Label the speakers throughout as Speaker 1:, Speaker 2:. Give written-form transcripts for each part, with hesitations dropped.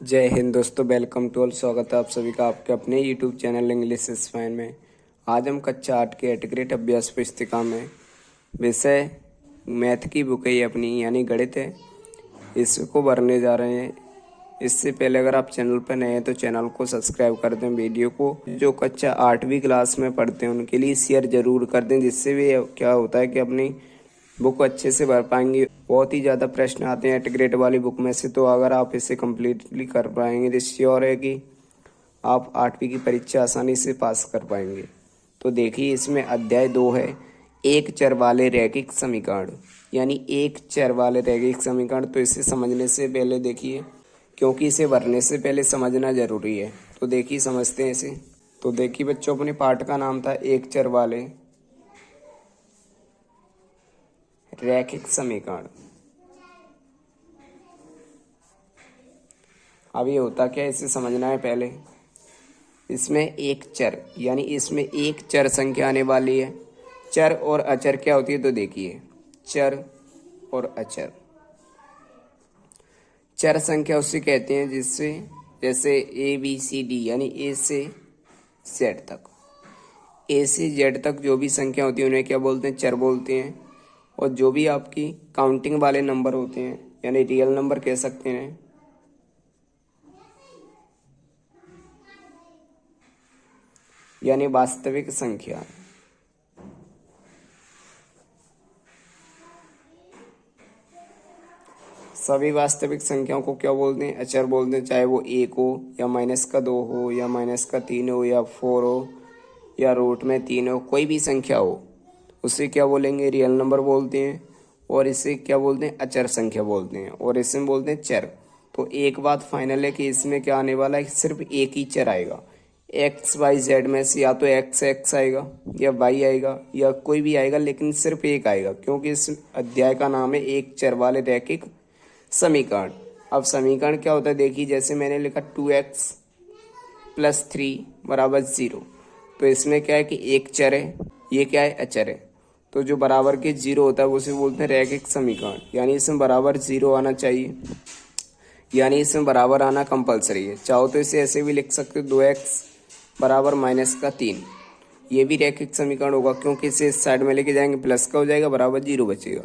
Speaker 1: जय हिंद दोस्तों, welcome to all. स्वागत है आप सभी का आपके अपने YouTube channel English is fine में। आज हम कक्षा 8 के एटीग्रेट अभ्यास पुस्तिका में विषय मैथ की बुक है अपनी यानी गणित है, इसको भरने जा रहे हैं। इससे पहले अगर आप चैनल पर नए हैं तो चैनल को सब्सक्राइब कर दें। वीडियो को जो कक्षा 8वीं क्लास में पढ़ते हैं उनके लिए शेयर जरूर कर दें, जिससे भी क्या होता है कि अपनी बुक अच्छे से भर पाएंगे। बहुत ही ज़्यादा प्रश्न आते हैं इंटीग्रेट वाली बुक में से, तो अगर आप इसे कम्प्लीटली कर पाएंगे तो श्योर है कि आप 8वीं की परीक्षा आसानी से पास कर पाएंगे। तो देखिए, इसमें अध्याय 2 है एक चर वाले रैखिक समीकरण, यानी एक चर वाले रैखिक समीकरण। तो इसे समझने से पहले देखिए, क्योंकि इसे भरने से पहले समझना जरूरी है, तो देखिए समझते हैं इसे। तो देखिए बच्चों, अपने पाठ का नाम था एक चर वाले रैखिक समीकरण। अब ये होता क्या है, इसे समझना है पहले। इसमें एक चर यानी इसमें एक चर संख्या आने वाली है। चर और अचर क्या होती है, तो देखिए चर और अचर। चर संख्या उसे कहते हैं जिससे जैसे ABCD यानी ए से जेड तक, ए से जेड तक जो भी संख्या होती है उन्हें क्या बोलते हैं, चर बोलते हैं। और जो भी आपकी काउंटिंग वाले नंबर होते हैं यानी रियल नंबर कह सकते हैं, यानी वास्तविक संख्या, सभी वास्तविक संख्याओं को क्या बोलते हैं, अचर बोलते हैं। चाहे वो 1 हो या -2 हो या -3 हो या 4 हो या रूट में 3 हो, कोई भी संख्या हो उसे क्या बोलेंगे, रियल नंबर बोलते हैं। और इसे क्या बोलते हैं, अचर संख्या बोलते हैं। और इसमें बोलते हैं चर। तो एक बात फाइनल है कि इसमें क्या आने वाला है, सिर्फ एक ही चर आएगा। XYZ में से या तो XX आएगा या Y आएगा या कोई भी आएगा, लेकिन सिर्फ एक आएगा, क्योंकि इस अध्याय का नाम है एक चर वाले रैखिक समीकरण। अब समीकरण क्या होता है, देखिए जैसे मैंने लिखा 2x + 3 = 0। तो इसमें क्या है कि एक चर है, ये क्या है, अचर है। तो जो बराबर के 0 होता है उसे बोलते हैं रैखिक समीकरण, यानी इसमें बराबर 0 आना चाहिए, यानी इसमें बराबर आना कंपलसरी है। चाहो तो इसे ऐसे भी लिख सकते हो 2x = -3। ये भी रैखिक समीकरण होगा, क्योंकि इसे इस साइड में लेके जाएंगे प्लस का हो जाएगा, बराबर 0 बचेगा।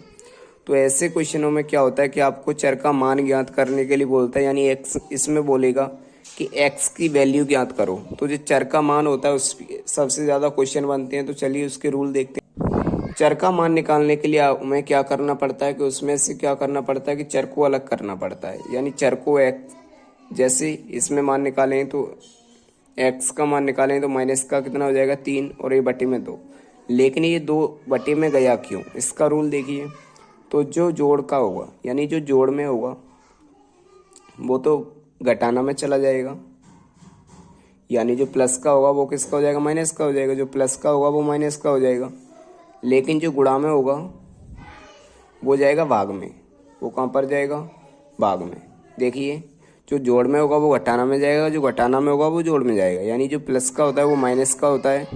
Speaker 1: तो ऐसे क्वेश्चनों में क्या होता है कि आपको चर का मान ज्ञात करने के लिए बोलता है, यानी x इसमें बोलेगा कि x की वैल्यू ज्ञात करो। तो जो चर का मान होता है उस सबसे ज़्यादा क्वेश्चन बनते हैं। तो चलिए उसके रूल देखते हैं। चर का मान निकालने के लिए हमें क्या करना पड़ता है कि उसमें से क्या करना पड़ता है कि चर को अलग करना पड़ता है। यानी चर को x, जैसे इसमें मान निकालें तो x का मान निकालें तो माइनस का कितना हो जाएगा, 3, और ये बटे में 2। लेकिन ये 2 बटे में गया क्यों, इसका रूल देखिए। तो जो जोड़ का होगा यानी जो जोड़ में होगा वो तो घटाना में चला जाएगा, यानी जो प्लस का होगा वो किसका हो जाएगा, माइनस का हो जाएगा। जो प्लस का होगा वो माइनस का हो जाएगा। लेकिन जो गुणा में होगा वो जाएगा भाग में। वो कहाँ पर जाएगा, भाग में। देखिए, जो जोड़ में होगा वो घटाना में जाएगा, जो घटाना में होगा वो जोड़ में जाएगा। यानी जो प्लस का होता है वो माइनस का होता है,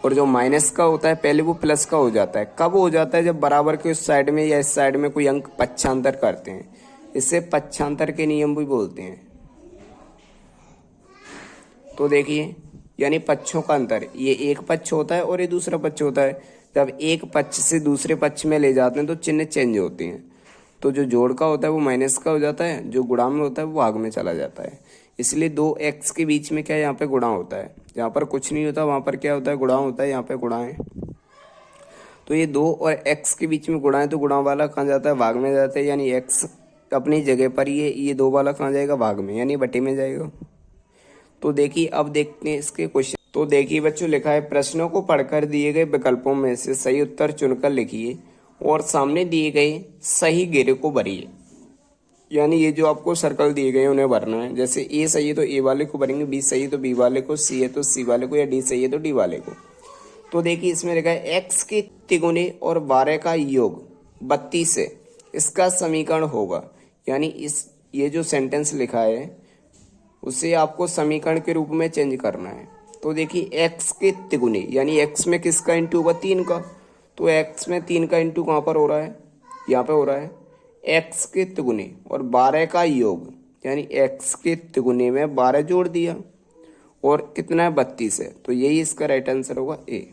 Speaker 1: और जो माइनस का होता है पहले वो प्लस का हो जाता है। कब हो जाता है, जब बराबर के उस साइड में या इस साइड में कोई अंक पक्षांतर करते हैं। इसे पक्षांतर के नियम भी बोलते हैं। तो देखिए, यानी पक्षों का अंतर, ये एक पक्ष होता है और ये दूसरा पक्ष होता है। जब एक पक्ष से दूसरे पक्ष में ले जाते हैं तो चिन्ह चेंज होते हैं। तो जो जोड़ का होता है वो माइनस का हो जाता है, जो गुणा में होता है वो भाग में चला जाता है। इसलिए 2x के बीच में क्या है, यहाँ पे गुणा होता है। जहाँ पर कुछ नहीं होता वहाँ पर क्या होता है, गुणा होता है। यहाँ पे गुणा है, तो ये 2 और x के बीच में गुणा है, तो गुणा वाला कहाँ जाता है, भाग में जाता है। यानी x अपनी जगह पर ये 2 वाला कहाँ जाएगा, भाग में, यानी बटे में जाएगा। तो देखिए, अब देखते हैं इसके क्वेश्चन। तो देखिए बच्चों, लिखा है प्रश्नों को पढ़कर दिए गए विकल्पों में से सही उत्तर चुनकर लिखिए और सामने दिए गए सही घेरे को भरिए। यानी ये जो आपको सर्कल दिए गए हैं उन्हें भरना है। जैसे ए सही है तो ए वाले को भरेंगे, बी सही है तो बी वाले को, सी है तो सी वाले को, या डी सही है तो डी वाले को। तो देखिए इसमें लिखा है x के तिगुने और 12 का योग 32 है, इसका समीकरण होगा। यानी ये जो सेंटेंस लिखा है उसे आपको समीकरण के रूप में चेंज करना है। तो देखिए x के तिगुने यानी x में किसका इंटू होगा, 3 का। तो x में 3 का इंटू कहाँ पर हो रहा है, यहाँ पे हो रहा है। x के तिगुने और 12 का योग यानी x के तिगुने में 12 जोड़ दिया और कितना है 32 है, तो यही इसका राइट आंसर होगा ए।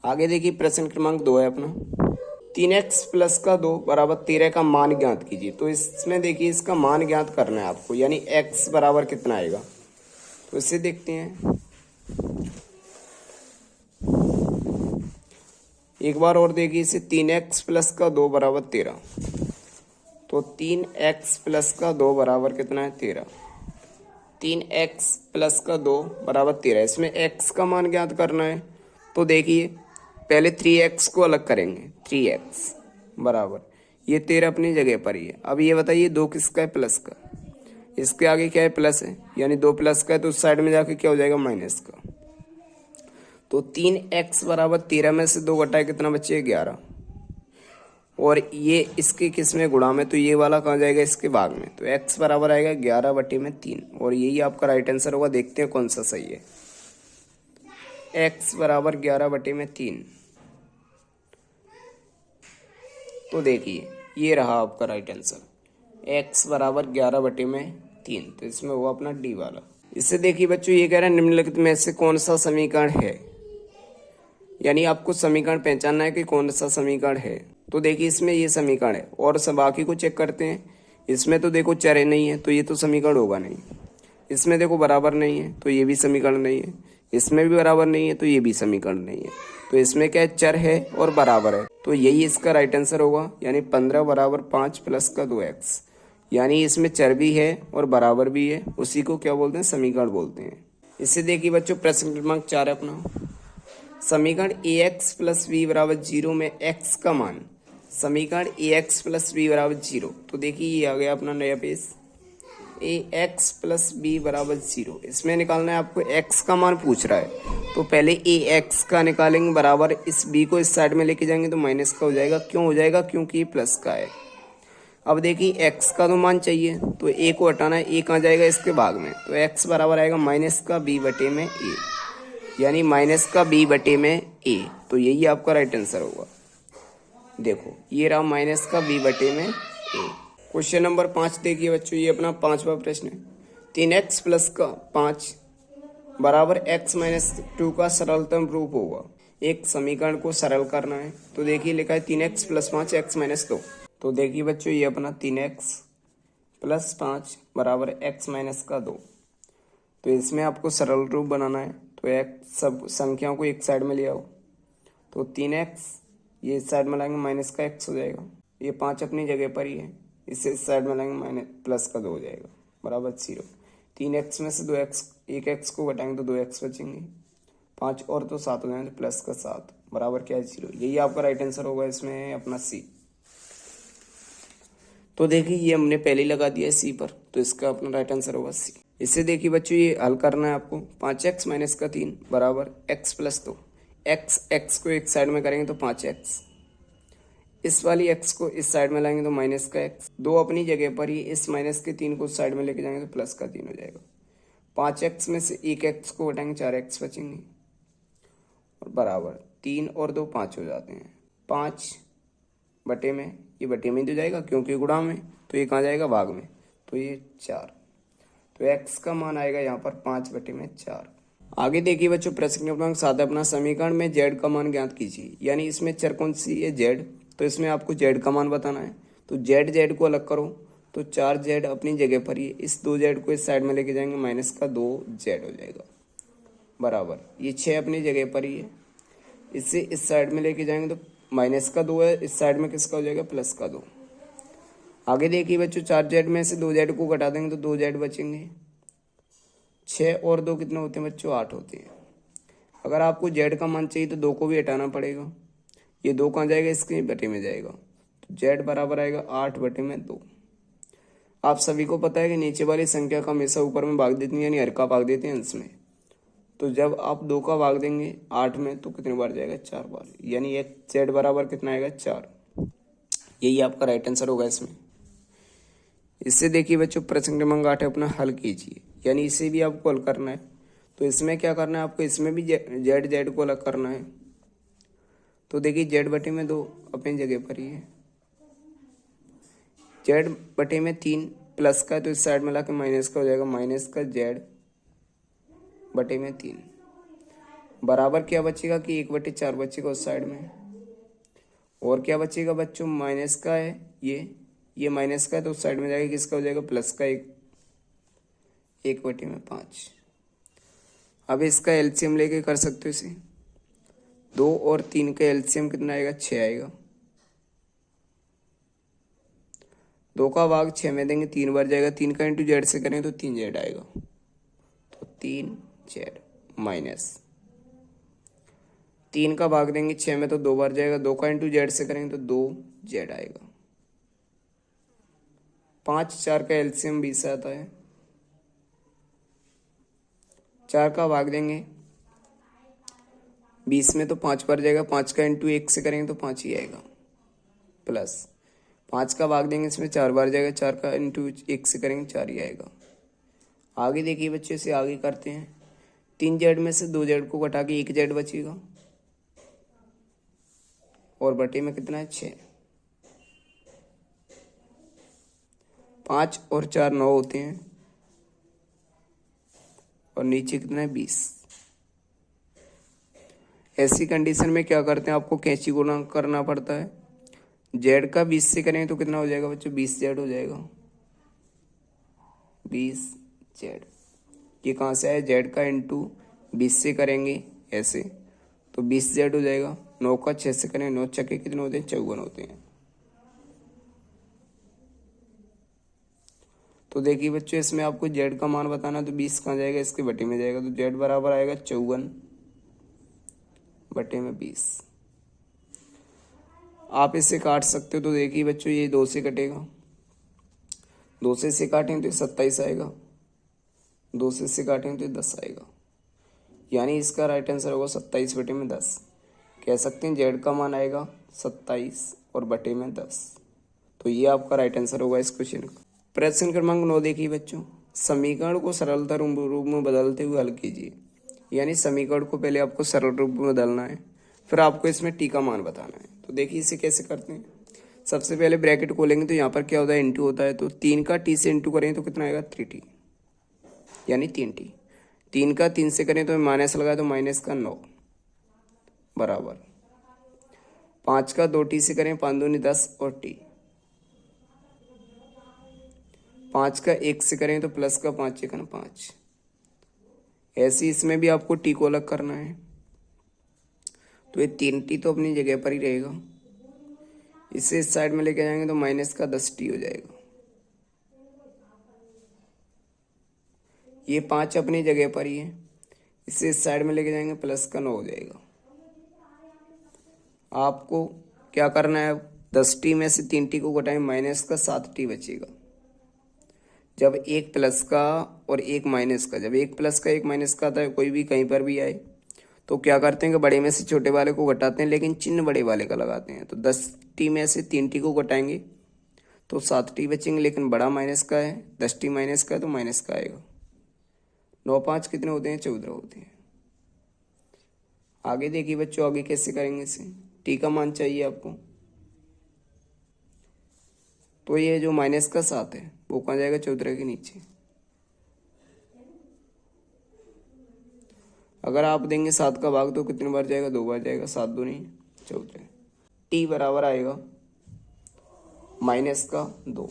Speaker 1: आगे देखिए प्रश्न क्रमांक 2 है अपना, 3x प्लस का 2 बराबर 13 का मान ज्ञात कीजिए। तो इसमें देखिए इसका मान ज्ञात करना है आपको, यानी x बराबर कितना आएगा, तो इसे देखते हैं। एक बार और देखिए इसे, 3x प्लस का 2 बराबर 13, तो 3x प्लस का 2 बराबर कितना है 13। 3x प्लस का 2 बराबर 13, इसमें x का मान ज्ञात करना है। तो देखिए पहले 3x को अलग करेंगे, 3x बराबर ये 13 अपनी जगह पर ही है। अब ये बताइए 2 किसका है, प्लस का, इसके आगे क्या है प्लस है, यानी 2 प्लस का है तो उस साइड में जाके क्या हो जाएगा माइनस का। तो 3x बराबर 13 में से 2 घटाए कितना बचे 11, और ये इसके किस में गुणा में, तो ये वाला कहाँ जाएगा इसके भाग में, तो x बराबर आएगा 11/3 और यही आपका राइट आंसर होगा। देखते हैं कौन सा सही है। x बराबर 11/3, तो देखिए ये रहा आपका राइट आंसर, x बराबर 11/3, तो इसमें हुआ अपना डी वाला। इससे देखिए बच्चों ये कह रहा है निम्नलिखित में से कौन सा समीकरण है, यानी आपको समीकरण पहचानना है कि कौन सा समीकरण है। तो देखिए इसमें ये समीकरण है और सब बाकी को चेक करते हैं। इसमें तो देखो चर नहीं है तो ये तो समीकरण होगा नहीं, इसमें देखो बराबर नहीं है तो ये भी समीकरण नहीं है, इसमें भी बराबर नहीं है तो ये भी समीकरण नहीं है। तो इसमें क्या है, चर है और बराबर है, तो यही इसका राइट आंसर होगा। यानी 15 बराबर 5 प्लस का 2x, यानी इसमें चर भी है और बराबर भी है, उसी को क्या बोलते हैं समीकरण बोलते हैं। इससे देखिए बच्चों प्रश्न क्रमांक 4 है अपना, समीकरण ax प्लस बी बराबर 0 में x का मान, समीकरण ax प्लस बी बराबर 0। तो देखिए ये आ गया अपना नया पेज, ax प्लस बी बराबर 0, इसमें निकालना है आपको x का मान पूछ रहा है। तो पहले ax का निकालेंगे बराबर, इस b को इस साइड में लेके जाएंगे तो माइनस का हो जाएगा। क्यों हो जाएगा, क्योंकि ये प्लस का है। अब देखिए x का तो मान चाहिए तो a को हटाना है, a कहाँ जाएगा इसके भाग में, तो x बराबर आएगा माइनस का b बटे में a, यानी माइनस का b बटे में a, तो यही आपका राइट आंसर होगा। देखो ये रहा माइनस का b बटे में a। क्वेश्चन नंबर 5 देखिए बच्चों, ये अपना 5वां प्रश्न है, 3x प्लस का 5 बराबर x माइनस 2 का सरलतम रूप होगा। एक समीकरण को सरल करना है। तो देखिए लिखा है 3x प्लस 5 x माइनस 2। तो देखिए बच्चों ये अपना 3x प्लस 5 बराबर x माइनस का 2, तो इसमें आपको सरल रूप बनाना है। तो x सब संख्याओं को एक साइड में ले आओ, तो 3x ये इस साइड में लाएंगे माइनस का x हो जाएगा, ये 5 अपनी जगह पर ही है, इसे इस साइड में लाएंगे माइनस प्लस का 2 हो जाएगा बराबर 0। 3x में से 2x, एक x को घटाएंगे तो 2x बचेंगे, 5 और तो 7 हो जाएंगे तो प्लस का 7 बराबर क्या है 0। यही आपका राइट आंसर होगा इसमें अपना C। तो देखिए ये हमने पहले ही लगा दिया है C पर, तो इसका अपना राइट आंसर होगा C। इससे देखिए बच्चों ये हल करना है आपको, 5x माइनस का 3 बराबर x प्लस 2, x को एक साइड में करेंगे तो 5x, इस वाली x को इस साइड में लाएंगे तो माइनस का x, 2 अपनी जगह पर ही, इस माइनस के 3 को साइड में लेके जाएंगे तो प्लस का 3 हो जाएगा। 5x में से एक x को घटाएंगे 4x बचेंगे और बराबर 3 और 2 5 हो जाते हैं, 5 बटे में, ये बटे में ही तो जाएगा क्योंकि गुणा में, तो ये कहाँ जाएगा भाग में, तो ये 4, तो x का मान आएगा यहाँ पर 5 बटे में 4। आगे देखिए बच्चों प्रश्न क्रमांक 7 अपना, समीकरण में z का मान ज्ञात कीजिए। यानी इसमें चर कौन सी है z, तो इसमें आपको z का मान बताना है। तो z को अलग करो, तो 4z अपनी जगह पर ही, इस 2z को इस साइड में लेके जाएंगे माइनस का 2z हो जाएगा बराबर, ये 6 अपनी जगह पर ही है, इसे इस साइड में लेके जाएंगे तो माइनस का 2 है, इस साइड में किसका हो जाएगा प्लस का 2। आगे देखिए बच्चों 4z में से 2z को घटा देंगे तो 2z बचेंगे, 6 और 2 कितने होते हैं बच्चों 8 होते हैं। अगर आपको z का मान चाहिए तो 2 को भी हटाना पड़ेगा, ये 2 कहाँ जाएगा इसके बटे में जाएगा, तो z बराबर आएगा 8 बटे में 2। आप सभी को पता है कि नीचे वाली संख्या का हमेशा ऊपर में भाग देती है, यानी हर का भाग देते हैं अंश में। तो जब आप 2 का भाग देंगे 8 में तो कितनी बार जाएगा 4 बार, यानी एक z बराबर कितना आएगा 4। यही आपका राइट आंसर होगा इसमें। इससे देखिए बच्चों प्रश्न क्रमांक 8 अपना हल कीजिए, यानी इसे भी आपको हल करना है। तो इसमें क्या करना है आपको, इसमें भी z को अलग करना है। तो देखिए z बटे में 2 अपनी जगह पर ही है, z बटे में 3 प्लस का है तो इस साइड में लाके माइनस का हो जाएगा, माइनस का जेड बटे में 3 बराबर क्या बचेगा कि 1/4 बचेगा उस साइड में। और क्या बचेगा बच्चों, माइनस का है ये माइनस का है तो उस साइड में जाएगा किसका हो जाएगा, प्लस का 1/5। अब इसका एलसीएम लेके कर सकते हो इसे। 2 और 3 का एलसीएम कितना आएगा, 6 आएगा। 2 का भाग 6 में देंगे 3 बार जाएगा, 3 का इंटू जेड से करें तो 3 जेड आएगा, तो 3 जेड माइनस 3 का भाग देंगे 6 में तो 2 बार जाएगा, 2 का इंटू जेड से करेंगे तो 2 जेड आएगा। 5 4 का एलसीएम 20 आता है। 4 का भाग देंगे 20 में तो 5 बार जाएगा, 5 का इंटू 1 से करेंगे तो 5 ही आएगा, प्लस 5 का भाग देंगे इसमें 4 बार जाएगा, 4 का इंटू 1 से करेंगे 4 ही आएगा। आगे देखिए बच्चे, से आगे करते हैं। 3 जेड में से 2 जेड को घटा के 1 जेड बचेगा और बटे में कितना है, 6। 5 और 4 9 होते हैं और नीचे कितना है, 20। ऐसी कंडीशन में क्या करते हैं, आपको कैंची गुणा करना पड़ता है। जेड का 20 से करें तो कितना हो जाएगा बच्चों, 20 जेड हो जाएगा, 20 जेड। ये कहाँ से आया, जेड का इंटू 20 से करेंगे ऐसे तो 20 जेड हो जाएगा। 9 का 6 से करें, 9 छक्के कितने होते हैं, 54 होते हैं। तो देखिए बच्चों, इसमें आपको जेड का मान बताना है तो 20 कहाँ जाएगा, इसके बटे में जाएगा, तो जेड बराबर आएगा 54 बटे में 20। आप इसे काट सकते हो, तो देखिए बच्चों ये 2 से कटेगा, 2 से इसे काटेंगे तो 27 आएगा, 2 से इसे काटेंगे तो 10 आएगा। यानी इसका राइट आंसर होगा 27 बटे में 10। कह सकते हैं जेड का मान आएगा 27 और बटे में 10। तो ये आपका राइट आंसर होगा इस क्वेश्चन का। प्रश्न क्रमांक 9 देखिए बच्चों, समीकरण को सरलता रूप में बदलते हुए हल कीजिए। यानी समीकरण को पहले आपको सरल रूप में बदलना है, फिर आपको इसमें टी का मान बताना है। तो देखिए इसे कैसे करते हैं। सबसे पहले ब्रैकेट खोलेंगे तो यहाँ पर क्या होता है, इंटू होता है, तो 3 का टी से इंटू करें तो कितना आएगा, 3t, यानी 3t। 3 का 3 से करें तो माइनस लगाए तो माइनस का 9 बराबर 5 का 2t से करें, 5 दूनी 10 और t। 5 का 1 से करें तो प्लस का 5 1 5। ऐसे इसमें भी आपको टी को अलग करना है, तो ये 3t तो अपनी जगह पर ही रहेगा। इसे इस साइड में लेके जाएंगे तो माइनस का 10t हो जाएगा। ये 5 अपनी जगह पर ही है, इसे इस साइड में लेके जाएंगे प्लस का 9 हो जाएगा। आपको क्या करना है, 10t में से 3t को घटाएं, माइनस का 7t बचेगा। जब एक प्लस का और एक माइनस का, जब एक प्लस का एक माइनस का आता है, कोई भी कहीं पर भी आए, तो क्या करते हैं कि बड़े में से छोटे वाले को घटाते हैं, लेकिन चिन्ह बड़े वाले का लगाते हैं। तो 10t में से 3t को घटाएंगे तो 7t बचेंगे, लेकिन बड़ा माइनस का है, 10t माइनस का है तो माइनस का आएगा। 9 5 कितने होते हैं, 14 होते हैं। आगे देखिए बच्चों, आगे कैसे करेंगे इसे। टी का मान चाहिए आपको, तो ये जो माइनस का 7 है वो कहाँ जाएगा, 14 के नीचे। अगर आप देंगे 7 का भाग तो कितनी बार जाएगा, 2 बार जाएगा, 7 दूनी 14। टी बराबर आएगा माइनस का 2।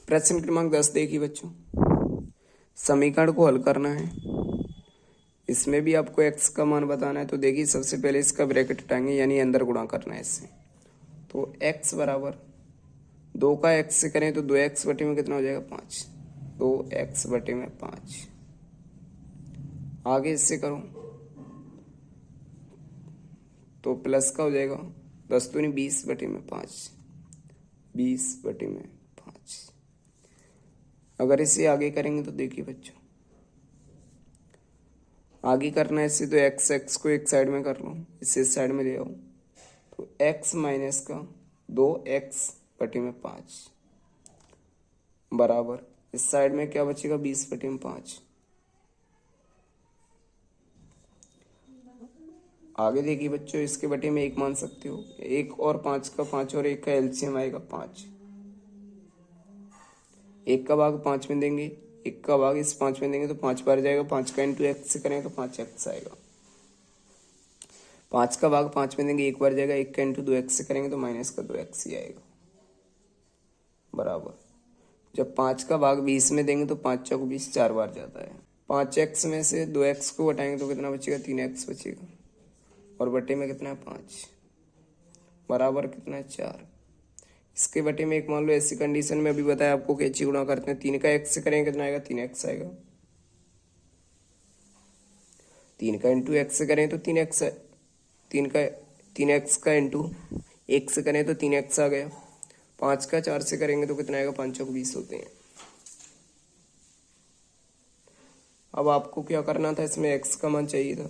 Speaker 1: प्रश्न क्रमांक 10 देखिए बच्चों, समीकरण को हल करना है। इसमें भी आपको x का मान बताना है। तो देखिए सबसे पहले इसका ब्रैकेट हटाएंगे, यानी अंदर गुणा करना है इससे। तो x बराबर 2 का x से करें तो 2x बटे में कितना हो जाएगा, 5। 2x बटे में 5। आगे इससे करो तो प्लस का हो जाएगा, 10 दूनी 20 बटे में 5, 20 बटे में 5। अगर इसे आगे करेंगे तो देखिए बच्चों, आगे करना है इससे, तो x को एक साइड में कर लो, इसे इस साइड में ले आओ, तो x माइनस का 2x बटे में 5 बराबर इस साइड में क्या बचेगा, 20 बटे में 5। आगे देखिए बच्चों, इसके बटे में 1 मान सकते हो, 1 और 5 का 5 और 1 का एलसीएम आएगा 5। 1 का भाग 5 में देंगे, 1 का भाग इस 5 में देंगे तो 5 बार जाएगा, 5 का इंटू एक्स से करेंगे तो 5x आएगा। 5 का भाग 5 में देंगे 1 बार जाएगा, 1 का इंटू 2x से करेंगे तो माइनस का 2x ही आएगा, बराबर। जब 5 का भाग 20 में देंगे तो 5 चौक 20 4 बार जाता है। 5x में से 2x को घटाएंगे तो कितना बचेगा, 3x बचेगा, और बटे में कितना है 5, बराबर कितना है 4। इसके बटे में एक मान लो ऐसी कंडीशन में अभी बताया आपको कैची गुणा करते हैं, 3 का x से करेंगे कितना आएगा, 3x आएगा। 3 का इंटू एक्स से करें तो 3x है, 3x का इंटू 1 से करें तो 3x आ गया। 5 का 4 से करेंगे तो कितना आएगा, 5 चौक 20 होते हैं। अब आपको क्या करना था, इसमें x का मान चाहिए था,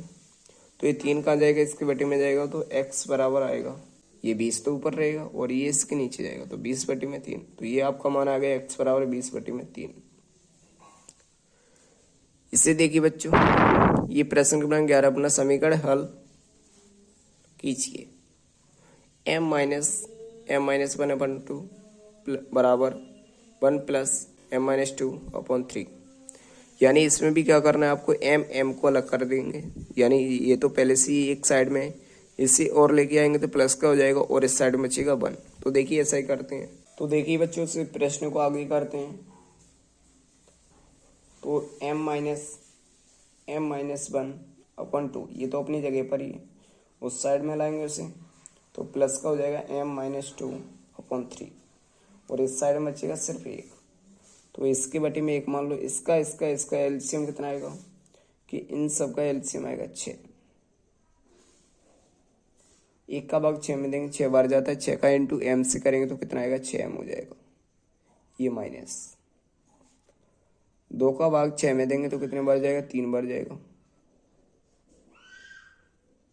Speaker 1: तो ये 3 कहाँ जाएगा, इसके बटे में जाएगा तो x बराबर आएगा, ये 20 तो ऊपर रहेगा और ये इसके नीचे जाएगा तो 20 बटे में 3, तो ये आपका मान आ गया x बराबर 20 बटे में 3। इसे देखिए बच्चों, ये प्रश्न क्रमांक 11 अपना समीकरण हल कीजिए। m माइनस 1/2 बराबर 1 प्लस m-2/3, यानी इसमें भी क्या करना है आपको, m को अलग कर देंगे, यानी ये तो पहले से ही एक साइड में, इसे और लेके आएंगे तो प्लस का हो जाएगा और इस साइड में बचेगा 1। तो देखिए ऐसा ही करते हैं। तो देखिए बच्चों, से प्रश्न को आगे करते हैं। तो m-1/2 ये तो अपनी जगह पर ही है, उस साइड में लाएंगे उसे तो प्लस का हो जाएगा m-2/3 और इस साइड में बचेगा सिर्फ 1। तो इसके बटे में 1 मान लो, इसका एलसीएम कितना आएगा कि इन सब का एलसीएम आएगा 6। 1 का भाग 6 में देंगे, 6 बार जाता है, 6 का इंटू m से करेंगे तो कितना आएगा, 6m हो जाएगा, ये माइनस। 2 का भाग 6 में देंगे तो कितने बार जाएगा, 3 बार जाएगा।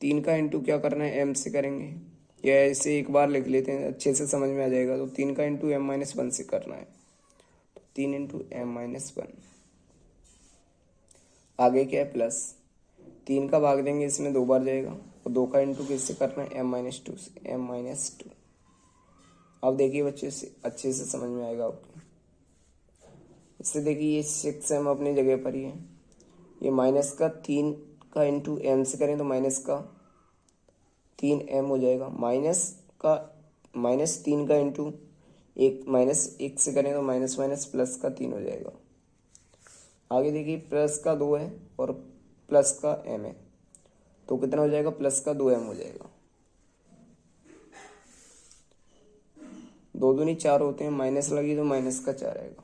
Speaker 1: 3 का इंटू क्या करना है, m से करेंगे, या इसे एक बार लिख लेते हैं, अच्छे से समझ में आ जाएगा। तो 3 का इंटू m-1 से करना है, तो 3 इंटू m-1, आगे क्या है प्लस। 3 का भाग देंगे, इसमें 2 बार जाएगा, और 2 का इंटू किससे करना है, m-2 से, m-2। अब देखिए बच्चे, से अच्छे से समझ में आएगा आपको। इससे देखिए ये 6m अपनी जगह पर ही है, ये माइनस का 3 का इंटू m से करें तो माइनस का 3m हो जाएगा, माइनस 3 का इंटू -1 से करें तो माइनस प्लस का 3 हो जाएगा। आगे देखिए प्लस का 2 है और प्लस का m है, तो कितना हो जाएगा, प्लस का 2m हो जाएगा। 2 दूनी 4 होते हैं, माइनस लगी तो माइनस का 4 आएगा,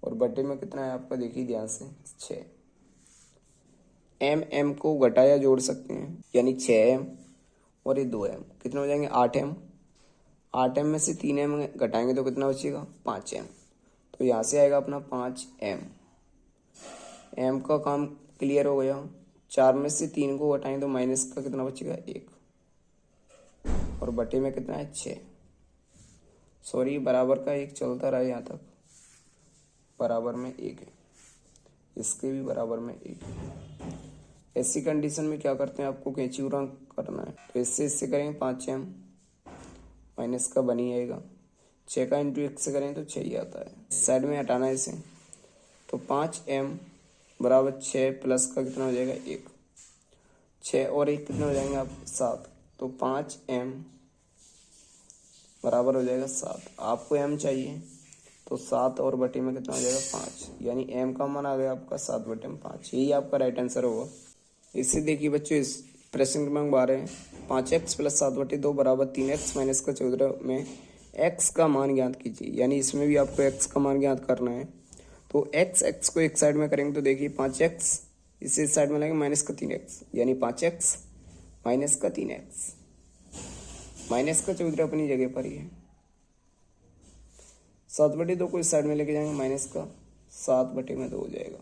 Speaker 1: और बटे में कितना है आपका, देखिए ध्यान से 6। m को घटाया जोड़ सकते हैं, यानी 6m और ये 2m कितने हो जाएंगे, 8m। 8m में से 3m घटाएंगे तो कितना बचेगा, 5m। तो यहाँ से आएगा अपना 5m। m का काम क्लियर हो गया। 4 में से 3 को घटाएंगे तो माइनस का कितना बचेगा, 1, और बटे में कितना है 6। सॉरी, बराबर का 1 चलता रहा यहाँ तक, बराबर में 1 है, इसके भी बराबर में 1 है। ऐसी कंडीशन में क्या करते हैं, आपको कैंची गुणा करना है, तो इससे करेंगे 5m, माइनस का 1 ही आएगा। 6 का इंटू 1 से करें तो 6 ही आता है, साइड में हटाना है इसे, तो 5m बराबर 6 प्लस का कितना हो जाएगा, 1। 6 और 1 कितने हो जाएंगे आप, 7। तो 5m बराबर हो जाएगा 7। आपको m चाहिए तो 7 और बटे में कितना हो जाएगा, 5, यानी m का मान आ गया आपका 7 बटे में 5, यही आपका राइट आंसर होगा। इससे देखिए बच्चों, इस प्रश्न क्रमांक 12 5x प्लस 7/2 बराबर 3x माइनस का 14 में x का मान ज्ञात कीजिए, यानी इसमें भी आपको x का मान ज्ञात करना है। तो x को एक साइड में करेंगे तो देखिए 5x, इसे इस साइड में लाएंगे माइनस का 3x, यानी 5x माइनस का 3x, माइनस का 14 अपनी जगह पर ही है। 7/2 को इस साइड में लेके जाएंगे, माइनस का 7/2 हो जाएगा।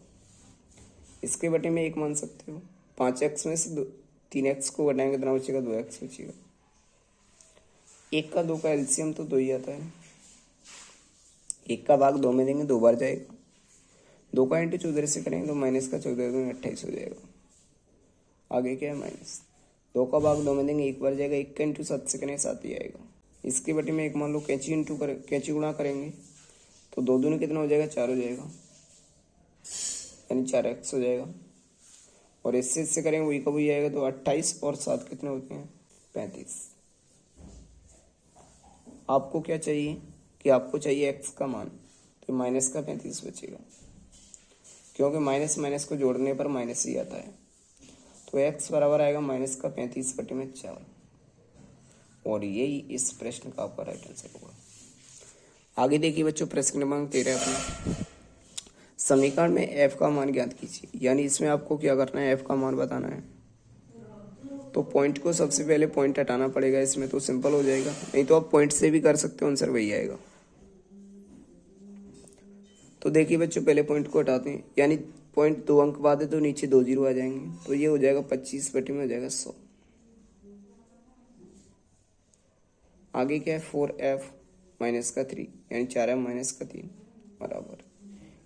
Speaker 1: इसके बटे में 1 मान सकते हो। 5x में से 3x को घटाएंगे कितना बचेगा, 2x बचेगा। 1 का 2 का एलसीएम तो 2 ही आता है। 1 का भाग 2 में देंगे, 2 बार जाएगा। 2 का इंटू 14 से करेंगे तो माइनस का 14 दूनी 28 हो जाएगा। आगे क्या है, माइनस। 2 का भाग 2 में देंगे, 1 बार जाएगा। 1 का इंटू 7 से करेंगे 7 ही आएगा। इसके बटे में 1 मान लो कैंची गुणा करेंगे तो 2 दूनी कितना हो जाएगा, 4 हो जाएगा, यानी 4x हो जाएगा। और इससे करेंगे वही का वही आएगा, तो 28 और 7 कितने होते हैं, 35। आपको क्या चाहिए कि आपको चाहिए x का मान, तो माइनस का 35 बचेगा, क्योंकि माइनस माइनस को जोड़ने पर माइनस ही आता है। तो x बराबर आएगा माइनस का 35/4, और यही इस प्रश्न का आपका राइट आंसर होगा। आगे देखिए बच्चों, प्रश्न क्रमांक 13 अपना समीकरण में f का मान ज्ञात कीजिए। यानी इसमें आपको क्या करना है, f का मान बताना है। तो पॉइंट को सबसे पहले पॉइंट हटाना पड़ेगा इसमें, तो सिंपल हो जाएगा, नहीं तो आप पॉइंट से भी कर सकते हो, आंसर वही आएगा। तो देखिए बच्चों, पहले पॉइंट को हटाते हैं, यानी पॉइंट 2 अंक बाद है तो नीचे 2 जीरो आ जाएंगे, तो ये हो जाएगा 25 में हो जाएगा 100। आगे क्या है, 4f माइनस का 3, यानी 4m माइनस का 3 बराबर,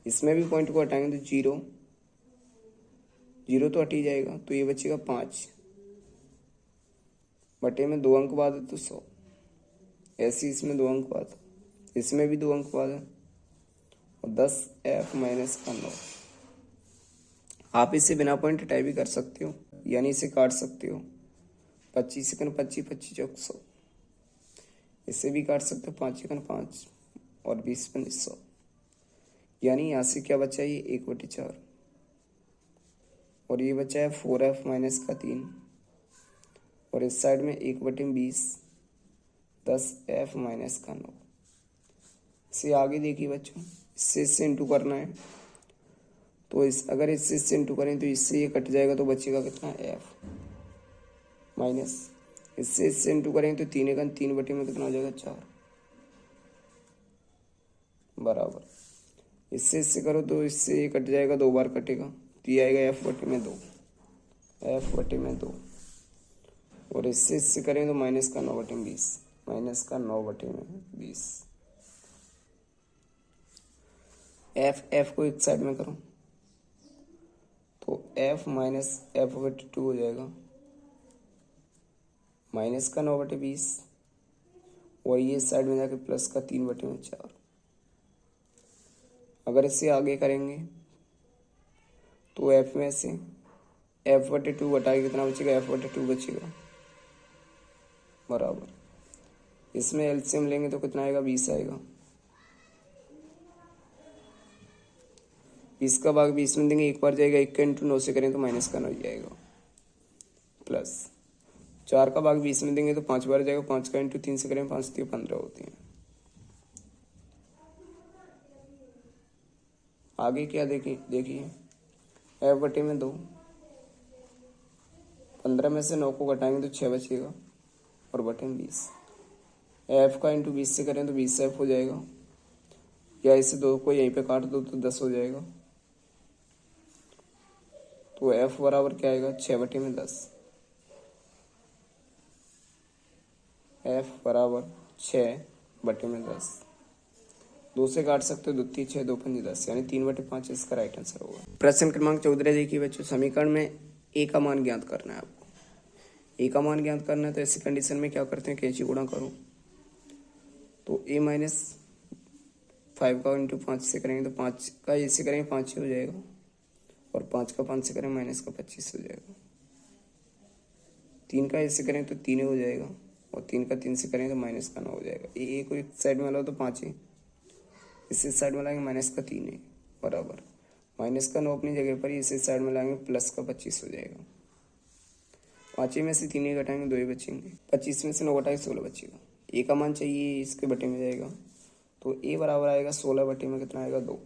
Speaker 1: इसमें भी पॉइंट को हटाएंगे तो 0 तो हट ही जाएगा, तो ये बचेगा 5 बटे में 2 अंक बाद है तो 100। ऐसे इसमें 2 अंक बाद, इसमें भी 2 अंक बाद है, और 10f माइनस का 9। आप इसे बिना पॉइंट हटाए भी कर सकते हो, यानी इसे काट सकते हो, 25 सेकंड 25 25 चौक 100। इसे भी काट सकते हो, 5 सेकंड 5 और 20 पंजे 100, यानी यहाँ से क्या बचा, ये 1/4, और ये बचा है 4f माइनस का 3, और इस साइड में 1/20 10f माइनस का 9। इसे आगे देखिए बच्चों, इससे इंटू करना है, तो अगर इससे इंटू करें तो इससे ये कट जाएगा, तो बचेगा कितना, f माइनस, इससे इंटू करें तो 3 बटे में कितना हो जाएगा, 4 बराबर, इससे करो तो इससे ये कट जाएगा, 2 बार कटेगा, तो ये आएगा f बटे में 2, f बटे में 2, और इससे करें तो माइनस का 9 बटे में 20, माइनस का 9 बटे में 20। f को एक साइड में करो, तो f माइनस f बटे 2 हो जाएगा, माइनस का 9 बटे 20, और ये साइड में जाके प्लस का 3 बटे में 4। अगर इससे आगे करेंगे तो f में से f बटे 2 बटा के कितना बचेगा, f बटे 2 बचेगा बराबर, इसमें एलसीएम लेंगे तो कितना आएगा, 20 आएगा, 20 का भाग 20 में देंगे, एक बार जाएगा, 1 का इंटू 9 से करें तो माइनस का 9 जाएगा, प्लस 4 का भाग 20 में देंगे तो 5 बार जाएगा, 5 का इंटू 3 से करें 5 3 15 होती हैं। आगे क्या देखिए f बटे में 2, 15 में से 9 को घटाएंगे तो 6 बचेगा, और बटे में 20, f का इंटू 20 से करें तो 20f हो जाएगा, या इसे 2 को यहीं पे काट दो तो 10 हो जाएगा, तो f बराबर क्या आएगा, 6 बटे में 10, f बराबर 6 बटे में 10, 2 से काट सकते हो, 2 3 6 2 5 10, यानी 3/5 इसका राइट आंसर होगा। प्रश्न क्रमांक 14 देखिए बच्चों, समीकरण में a का मान ज्ञात करना है आपको। a का मान ज्ञात करना है तो ऐसी कंडीशन में क्या करते हैं, कैंची गुणा करो, तो a माइनस 5 का इंटू 5 से करेंगे तो 5 का ऐसे करेंगे 5 हो जाएगा, और 5 का 5 से करें माइनस का 25 हो जाएगा, 3 का ऐसे करें तो 3 हो जाएगा, और 3 का 3 से करें तो माइनस का 9 हो जाएगा। ए को एक साइड में लाओ तो 5 है, इस साइड में लाएंगे माइनस का 3 है बराबर, माइनस का 9 अपनी जगह पर ही, इस साइड में लाएंगे प्लस का 25 हो जाएगा। 5 में से 3 ही घटाएंगे 2 ही बचेंगे, 25 में से 9 घटाएंगे 16 बचेगा। ए का मान चाहिए, इसके बटे में जाएगा, तो ए बराबर आएगा 16 बटे में कितना आएगा, 2।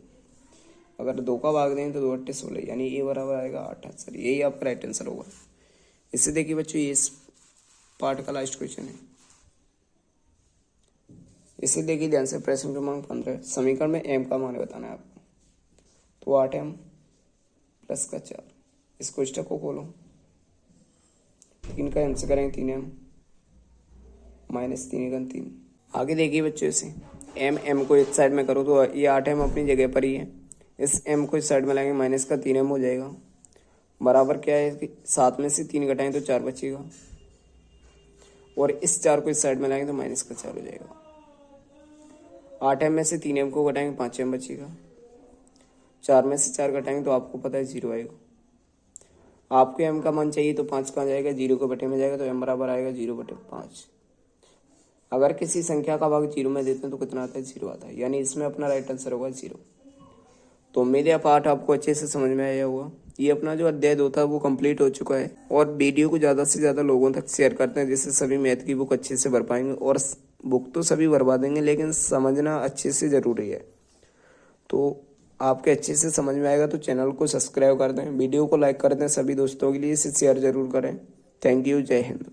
Speaker 1: अगर 2 का भाग दें तो 2 बटे 16, यानी ए बराबर आएगा 8 आंसर, यही आपका राइट आंसर होगा। इससे देखिए बच्चों, ये इस पार्ट का लास्ट क्वेश्चन है, इसे देखिए ध्यान से। प्रश्न क्रमांक 15, समीकरण में m का मान बताना है आपको, तो 8m प्लस का 4, इस कोष्टक को खोलो, 3 का m से करेंगे 3m माइनस 3 घन 3। आगे देखिए बच्चों, इसे m को एक साइड में करो तो ये 8m अपनी जगह पर ही है, इस m को इस साइड में लाएंगे माइनस का 3m हो जाएगा, बराबर क्या है कि 7 में से 3 घटाएं तो 4 बचेगा, और इस 4 को इस साइड में लाएंगे तो माइनस का 4 हो जाएगा। 8m में से 3m को घटाएंगे 5m बचेगा। 4 में से 4 घटाएंगे तो आपको पता है 0 आएगा। आपको m का मान चाहिए तो 5 कहाँ जाएगा, 0 के बटे में जाएगा, तो m बराबर आएगा 0/5। अगर किसी संख्या का भाग 0 में देते हैं तो कितना आता है, 0 आता है, यानी इसमें अपना राइट आंसर होगा 0। तो उम्मीद है पाठ आपको अच्छे से समझ में आया होगा। ये अपना जो अध्याय 2 था वो कंप्लीट हो चुका है, और वीडियो को ज़्यादा से ज़्यादा लोगों तक शेयर करते हैं, जिससे सभी मैथ की बुक अच्छे से भर पाएंगे। और बुक तो सभी भरवा देंगे, लेकिन समझना अच्छे से ज़रूरी है। तो आपके अच्छे से समझ में आएगा तो चैनल को सब्सक्राइब कर दें, वीडियो को लाइक कर दें, सभी दोस्तों के लिए इसे शेयर जरूर करें। थैंक यू, जय हिंद।